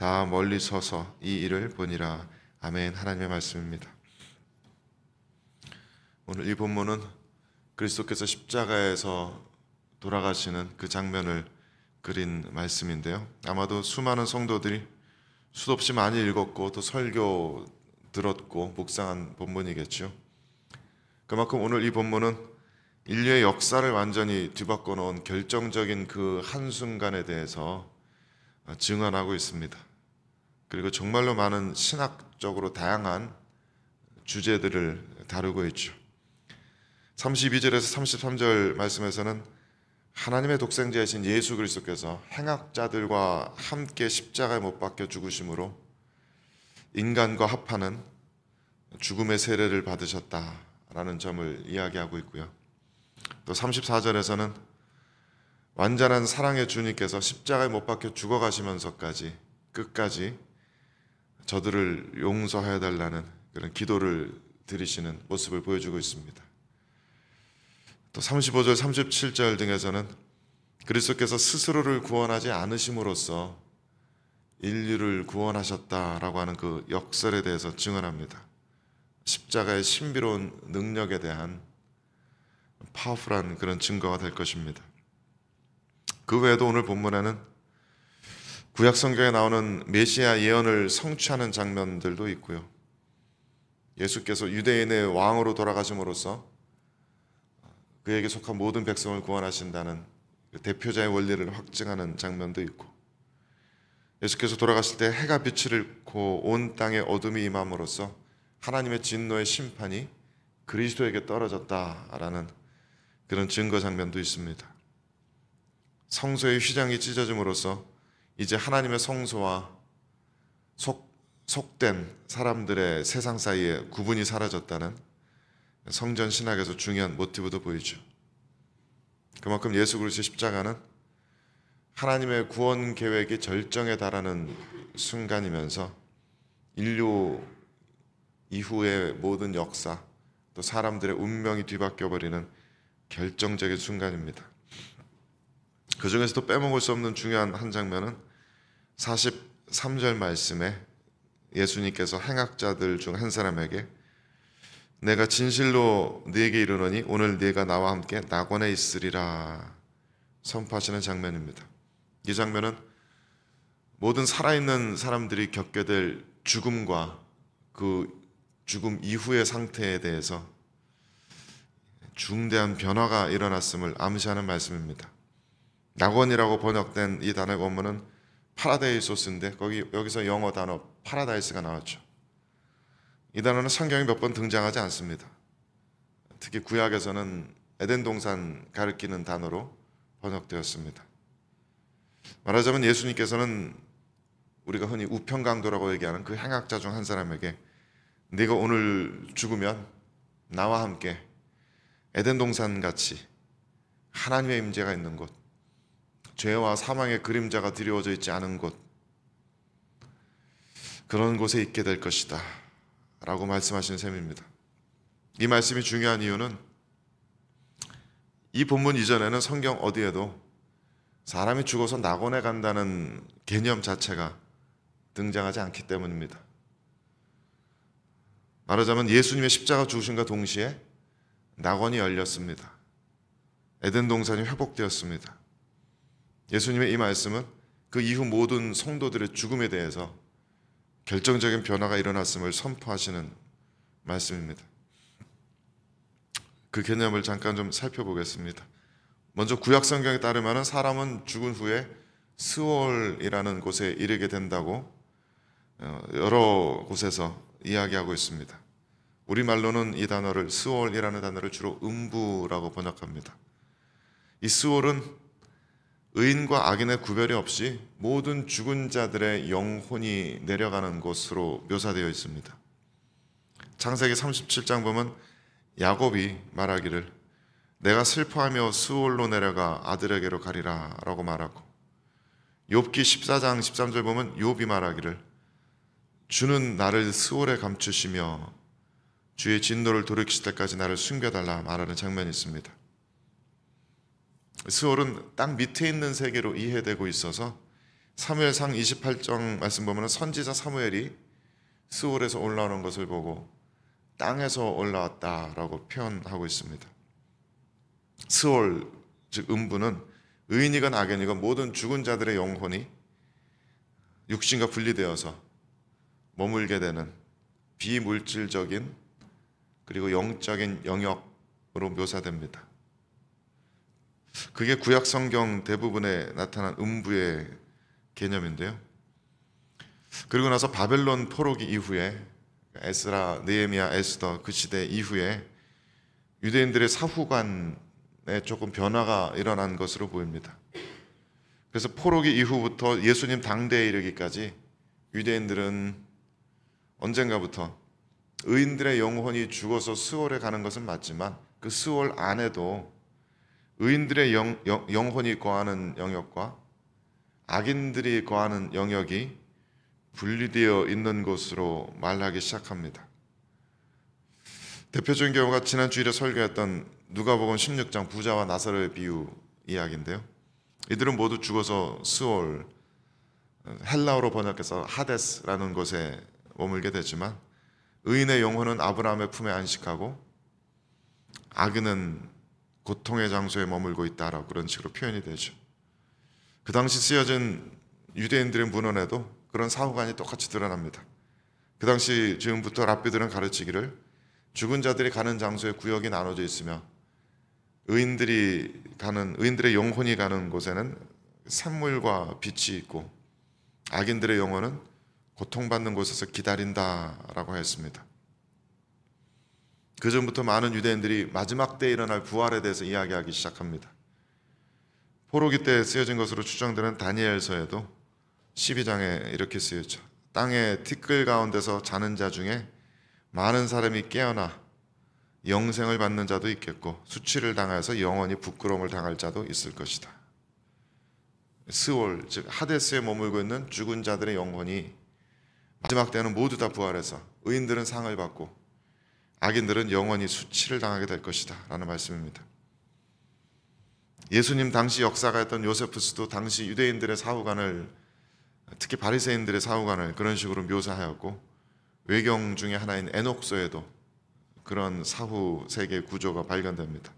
다 멀리 서서 이 일을 보니라. 아멘. 하나님의 말씀입니다. 오늘 이 본문은 그리스도께서 십자가에서 돌아가시는 그 장면을 그린 말씀인데요, 아마도 수많은 성도들이 수도 없이 많이 읽었고 또 설교 들었고 묵상한 본문이겠죠. 그만큼 오늘 이 본문은 인류의 역사를 완전히 뒤바꿔 놓은 결정적인 그 한순간에 대해서 증언하고 있습니다. 그리고 정말로 많은 신학적으로 다양한 주제들을 다루고 있죠. 32절에서 33절 말씀에서는 하나님의 독생자이신 예수 그리스도께서 행악자들과 함께 십자가에 못 박혀 죽으심으로 인간과 합하는 죽음의 세례를 받으셨다라는 점을 이야기하고 있고요. 또 34절에서는 완전한 사랑의 주님께서 십자가에 못 박혀 죽어가시면서까지 끝까지 저들을 용서하여 달라는 그런 기도를 드리시는 모습을 보여주고 있습니다. 또 35절, 37절 등에서는 그리스도께서 스스로를 구원하지 않으심으로써 인류를 구원하셨다라고 하는 그 역설에 대해서 증언합니다. 십자가의 신비로운 능력에 대한 파워풀한 그런 증거가 될 것입니다. 그 외에도 오늘 본문에는 구약 성경에 나오는 메시아 예언을 성취하는 장면들도 있고요. 예수께서 유대인의 왕으로 돌아가심으로써 그에게 속한 모든 백성을 구원하신다는 대표자의 원리를 확증하는 장면도 있고, 예수께서 돌아가실 때 해가 빛을 잃고 온 땅에 어둠이 임함으로써 하나님의 진노의 심판이 그리스도에게 떨어졌다라는 그런 증거 장면도 있습니다. 성소의 휘장이 찢어짐으로써 이제 하나님의 성소와 속된 사람들의 세상 사이에 구분이 사라졌다는 성전 신학에서 중요한 모티브도 보이죠. 그만큼 예수 그리스도의 십자가는 하나님의 구원 계획이 절정에 달하는 순간이면서 인류 이후의 모든 역사, 또 사람들의 운명이 뒤바뀌어버리는 결정적인 순간입니다. 그 중에서도 빼먹을 수 없는 중요한 한 장면은 43절 말씀에 예수님께서 행악자들 중 한 사람에게 내가 진실로 네게 이르노니 오늘 네가 나와 함께 낙원에 있으리라 선포하시는 장면입니다. 이 장면은 모든 살아있는 사람들이 겪게 될 죽음과 그 죽음 이후의 상태에 대해서 중대한 변화가 일어났음을 암시하는 말씀입니다. 낙원이라고 번역된 이 단어의 원문은 파라다이소스인데 여기서 영어 단어 파라다이스가 나왔죠. 이 단어는 성경에 몇 번 등장하지 않습니다. 특히 구약에서는 에덴 동산 가리키는 단어로 번역되었습니다. 말하자면 예수님께서는 우리가 흔히 우편강도라고 얘기하는 그 행악자 중 한 사람에게 네가 오늘 죽으면 나와 함께 에덴 동산 같이 하나님의 임재가 있는 곳, 죄와 사망의 그림자가 드리워져 있지 않은 곳, 그런 곳에 있게 될 것이다 라고 말씀하시는 셈입니다. 이 말씀이 중요한 이유는 이 본문 이전에는 성경 어디에도 사람이 죽어서 낙원에 간다는 개념 자체가 등장하지 않기 때문입니다. 말하자면 예수님의 십자가 죽으심과 동시에 낙원이 열렸습니다. 에덴 동산이 회복되었습니다. 예수님의 이 말씀은 그 이후 모든 성도들의 죽음에 대해서 결정적인 변화가 일어났음을 선포하시는 말씀입니다. 그 개념을 잠깐 좀 살펴보겠습니다. 먼저 구약 성경에 따르면 사람은 죽은 후에 스올이라는 곳에 이르게 된다고 여러 곳에서 이야기하고 있습니다. 우리말로는 이 단어를 스올이라는 단어를 주로 음부라고 번역합니다. 이 스올은 의인과 악인의 구별이 없이 모든 죽은 자들의 영혼이 내려가는 곳으로 묘사되어 있습니다. 창세기 37장 보면 야곱이 말하기를 내가 슬퍼하며 스올로 내려가 아들에게로 가리라 라고 말하고, 욥기 14장 13절 보면 욥이 말하기를 주는 나를 스올에 감추시며 주의 진노를 돌이키실 때까지 나를 숨겨달라 말하는 장면이 있습니다. 스올은 땅 밑에 있는 세계로 이해되고 있어서 사무엘상 28장 말씀 보면 선지자 사무엘이 스올에서 올라오는 것을 보고 땅에서 올라왔다라고 표현하고 있습니다. 스올, 즉 음부는 의인이건 악인이건 모든 죽은 자들의 영혼이 육신과 분리되어서 머물게 되는 비물질적인 그리고 영적인 영역으로 묘사됩니다. 그게 구약 성경 대부분에 나타난 음부의 개념인데요. 그리고 나서 바벨론 포로기 이후에 에스라, 느헤미야, 에스더 그 시대 이후에 유대인들의 사후관에 조금 변화가 일어난 것으로 보입니다. 그래서 포로기 이후부터 예수님 당대에 이르기까지 유대인들은 언젠가부터 의인들의 영혼이 죽어서 스올에 가는 것은 맞지만 그 스올 안에도 의인들의 영혼이 거하는 영역과 악인들이 거하는 영역이 분리되어 있는 것으로 말하기 시작합니다. 대표적인 경우가 지난 주일에 설교했던 누가복음 16장 부자와 나사로의 비유 이야기인데요. 이들은 모두 죽어서 스올, 헬라어로 번역해서 하데스라는 곳에 머물게 되지만 의인의 영혼은 아브라함의 품에 안식하고 악인은 고통의 장소에 머물고 있다라고 그런 식으로 표현이 되죠. 그 당시 쓰여진 유대인들의 문헌에도 그런 사후관이 똑같이 드러납니다. 그 당시 즈음부터 랍비들은 가르치기를 죽은 자들이 가는 장소에 구역이 나눠져 있으며 의인들의 영혼이 가는 곳에는 샘물과 빛이 있고 악인들의 영혼은 고통받는 곳에서 기다린다라고 했습니다. 그 전부터 많은 유대인들이 마지막 때에 일어날 부활에 대해서 이야기하기 시작합니다. 포로기 때 쓰여진 것으로 추정되는 다니엘서에도 12장에 이렇게 쓰여져 땅의 티끌 가운데서 자는 자 중에 많은 사람이 깨어나 영생을 받는 자도 있겠고 수치를 당하여서 영원히 부끄러움을 당할 자도 있을 것이다. 스올, 즉 하데스에 머물고 있는 죽은 자들의 영혼이 마지막 때는 모두 다 부활해서 의인들은 상을 받고 악인들은 영원히 수치를 당하게 될 것이다 라는 말씀입니다. 예수님 당시 역사가였던 요세푸스도 당시 유대인들의 사후관을, 특히 바리새인들의 사후관을 그런 식으로 묘사하였고 외경 중에 하나인 에녹서에도 그런 사후 세계의 구조가 발견됩니다.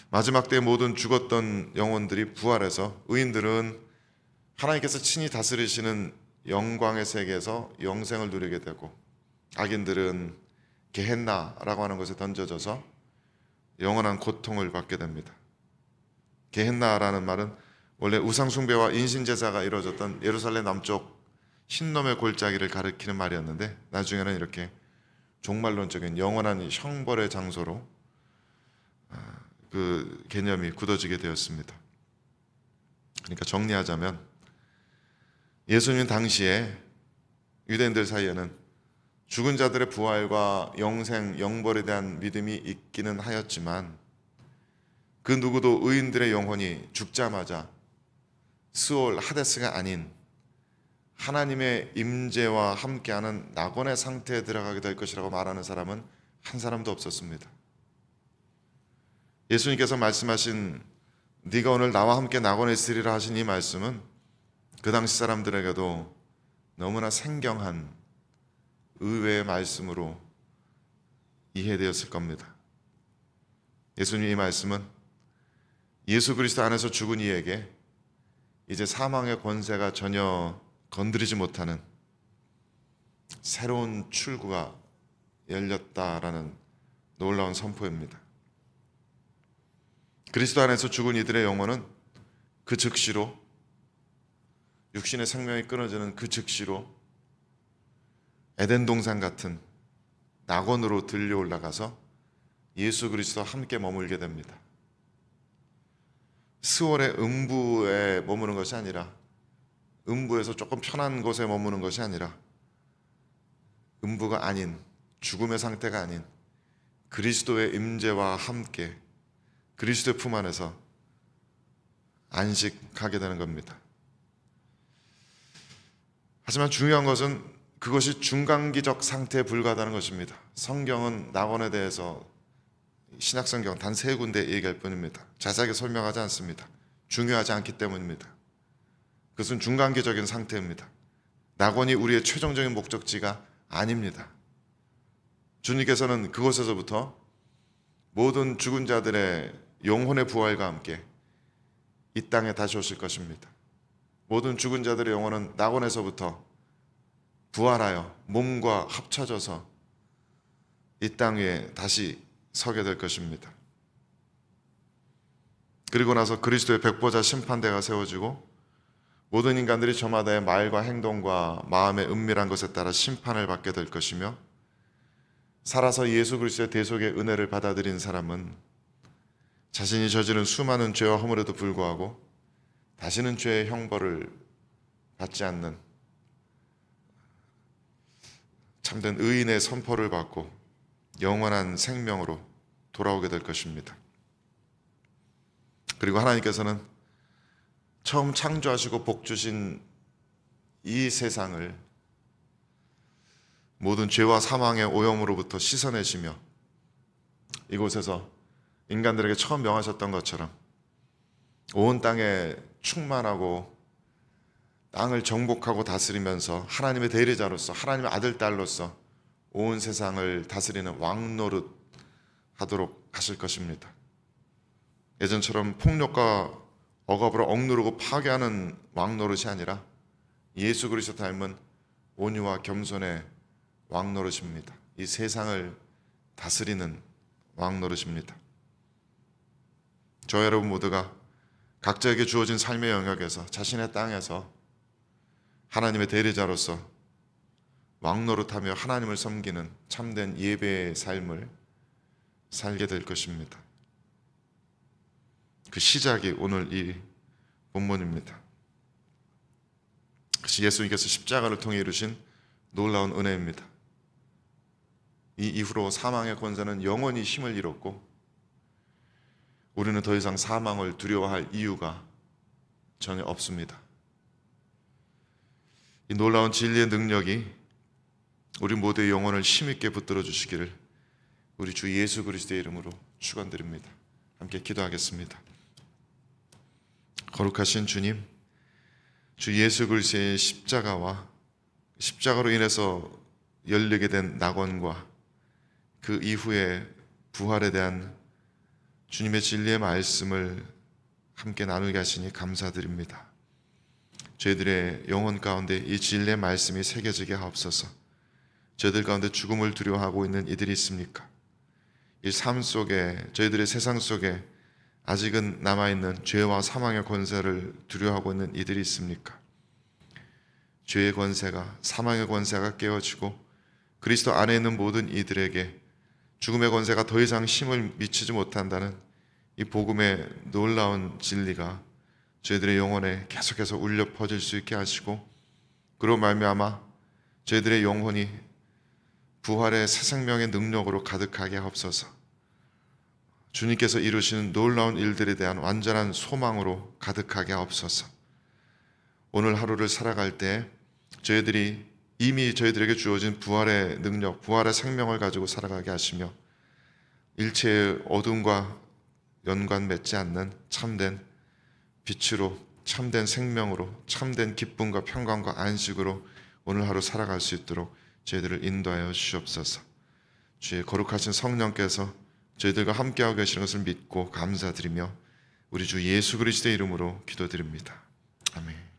마지막 때 모든 죽었던 영혼들이 부활해서 의인들은 하나님께서 친히 다스리시는 영광의 세계에서 영생을 누리게 되고 악인들은 게헨나라고 하는 곳에 던져져서 영원한 고통을 받게 됩니다. 게헨나라는 말은 원래 우상숭배와 인신제사가 이루어졌던 예루살렘 남쪽 흰놈의 골짜기를 가리키는 말이었는데 나중에는 이렇게 종말론적인 영원한 형벌의 장소로 그 개념이 굳어지게 되었습니다. 그러니까 정리하자면 예수님 당시에 유대인들 사이에는 죽은 자들의 부활과 영생, 영벌에 대한 믿음이 있기는 하였지만 그 누구도 의인들의 영혼이 죽자마자 스올, 하데스가 아닌 하나님의 임재와 함께하는 낙원의 상태에 들어가게 될 것이라고 말하는 사람은 한 사람도 없었습니다. 예수님께서 말씀하신 네가 오늘 나와 함께 낙원에 있으리라 하신 이 말씀은 그 당시 사람들에게도 너무나 생경한 의외의 말씀으로 이해되었을 겁니다. 예수님 이 말씀은 예수 그리스도 안에서 죽은 이에게 이제 사망의 권세가 전혀 건드리지 못하는 새로운 출구가 열렸다라는 놀라운 선포입니다. 그리스도 안에서 죽은 이들의 영혼은 그 즉시로 육신의 생명이 끊어지는 그 즉시로 에덴 동산 같은 낙원으로 들려 올라가서 예수 그리스도와 함께 머물게 됩니다. 스월의 음부에 머무는 것이 아니라 음부에서 조금 편한 곳에 머무는 것이 아니라 음부가 아닌 죽음의 상태가 아닌 그리스도의 임재와 함께 그리스도의 품 안에서 안식하게 되는 겁니다. 하지만 중요한 것은 그것이 중간기적 상태에 불과하다는 것입니다. 성경은 낙원에 대해서 신약성경 단 3군데 얘기할 뿐입니다. 자세하게 설명하지 않습니다. 중요하지 않기 때문입니다. 그것은 중간계적인 상태입니다. 낙원이 우리의 최종적인 목적지가 아닙니다. 주님께서는 그곳에서부터 모든 죽은 자들의 영혼의 부활과 함께 이 땅에 다시 오실 것입니다. 모든 죽은 자들의 영혼은 낙원에서부터 부활하여 몸과 합쳐져서 이 땅 위에 다시 서게 될 것입니다. 그리고 나서 그리스도의 백보자 심판대가 세워지고 모든 인간들이 저마다의 말과 행동과 마음의 은밀한 것에 따라 심판을 받게 될 것이며, 살아서 예수 그리스도의 대속의 은혜를 받아들인 사람은 자신이 저지른 수많은 죄와 허물에도 불구하고 다시는 죄의 형벌을 받지 않는 참된 의인의 선포를 받고 영원한 생명으로 돌아오게 될 것입니다. 그리고 하나님께서는 처음 창조하시고 복 주신 이 세상을 모든 죄와 사망의 오염으로부터 씻어내시며 이곳에서 인간들에게 처음 명하셨던 것처럼 온 땅에 충만하고 땅을 정복하고 다스리면서 하나님의 대리자로서, 하나님의 아들, 딸로서 온 세상을 다스리는 왕노릇 하도록 하실 것입니다. 예전처럼 폭력과 억압으로 억누르고 파괴하는 왕노릇이 아니라 예수 그리스도 닮은 온유와 겸손의 왕노릇입니다. 이 세상을 다스리는 왕노릇입니다. 저 여러분 모두가 각자에게 주어진 삶의 영역에서 자신의 땅에서 하나님의 대리자로서 왕노릇하며 하나님을 섬기는 참된 예배의 삶을 살게 될 것입니다. 그 시작이 오늘 이 본문입니다. 그것이 예수님께서 십자가를 통해 이루신 놀라운 은혜입니다. 이 이후로 사망의 권세는 영원히 힘을 잃었고 우리는 더 이상 사망을 두려워할 이유가 전혀 없습니다. 이 놀라운 진리의 능력이 우리 모두의 영혼을 힘있게 붙들어 주시기를 우리 주 예수 그리스도의 이름으로 축원드립니다. 함께 기도하겠습니다. 거룩하신 주님, 주 예수 그리스도의 십자가와 십자가로 인해서 열리게 된 낙원과 그 이후에 부활에 대한 주님의 진리의 말씀을 함께 나누게 하시니 감사드립니다. 저희들의 영혼 가운데 이 진리의 말씀이 새겨지게 하옵소서. 저희들 가운데 죽음을 두려워하고 있는 이들이 있습니까? 이 삶 속에, 저희들의 세상 속에 아직은 남아있는 죄와 사망의 권세를 두려워하고 있는 이들이 있습니까? 죄의 권세가, 사망의 권세가 깨어지고 그리스도 안에 있는 모든 이들에게 죽음의 권세가 더 이상 힘을 미치지 못한다는 이 복음의 놀라운 진리가 저희들의 영혼에 계속해서 울려 퍼질 수 있게 하시고, 그로 말미암아 저희들의 영혼이 부활의 새 생명의 능력으로 가득하게 하옵소서. 주님께서 이루시는 놀라운 일들에 대한 완전한 소망으로 가득하게 하옵소서. 오늘 하루를 살아갈 때 저희들이 이미 저희들에게 주어진 부활의 능력, 부활의 생명을 가지고 살아가게 하시며 일체의 어둠과 연관 맺지 않는 참된 빛으로, 참된 생명으로, 참된 기쁨과 평강과 안식으로 오늘 하루 살아갈 수 있도록 저희들을 인도하여 주시옵소서. 주의 거룩하신 성령께서 저희들과 함께하고 계시는 것을 믿고 감사드리며 우리 주 예수 그리스도의 이름으로 기도드립니다. 아멘.